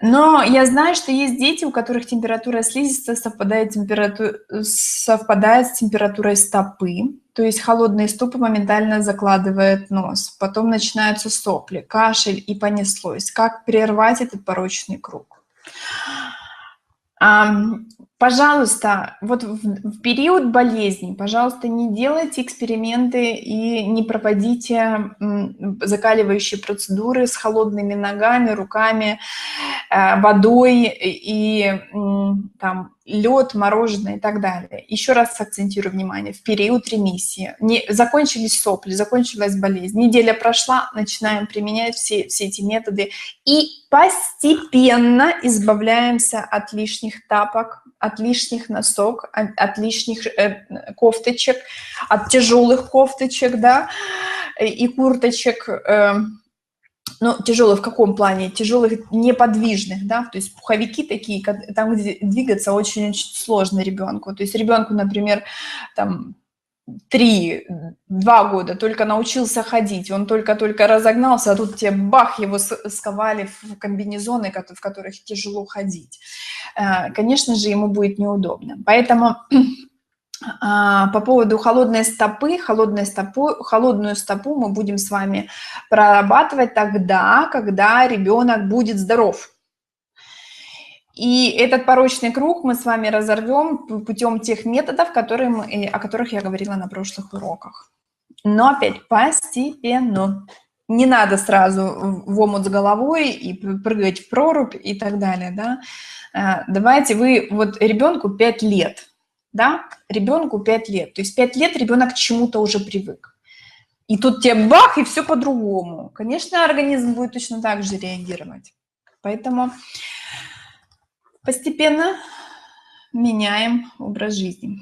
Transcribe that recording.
Но я знаю, что есть дети, у которых температура слизистой совпадает с температурой стопы. То есть холодные стопы моментально закладывает нос. Потом начинаются сопли, кашель и понеслось. Как прервать этот порочный круг? Ам, Пожалуйста, вот в период болезни, пожалуйста, не делайте эксперименты и не проводите закаливающие процедуры с холодными ногами, руками, водой и там лед, мороженое и так далее. Еще раз акцентирую внимание, в период ремиссии. Закончились сопли, закончилась болезнь, неделя прошла, начинаем применять все эти методы и постепенно избавляемся от лишних тапок, от лишних носок, от лишних кофточек, от тяжелых кофточек, да, и курточек. Ну, тяжелых в каком плане? Тяжелых, неподвижных, да, то есть пуховики такие, там, где двигаться очень-очень сложно ребенку. То есть ребенку, например, там 2 года только научился ходить, он только-только разогнался, а тут тебе бах, его сковали в комбинезоны, в которых тяжело ходить. Конечно же, ему будет неудобно. Поэтому по поводу холодной стопы, холодную стопу мы будем с вами прорабатывать тогда, когда ребенок будет здоров. И этот порочный круг мы с вами разорвем путем тех методов, о которых я говорила на прошлых уроках. Но опять постепенно. Не надо сразу в омут с головой и прыгать в прорубь и так далее. Да? Давайте вот ребенку 5 лет. Да? Ребенку 5 лет. То есть 5 лет ребенок к чему-то уже привык. И тут тебе бах, и все по-другому. Конечно, организм будет точно так же реагировать. Поэтому постепенно меняем образ жизни.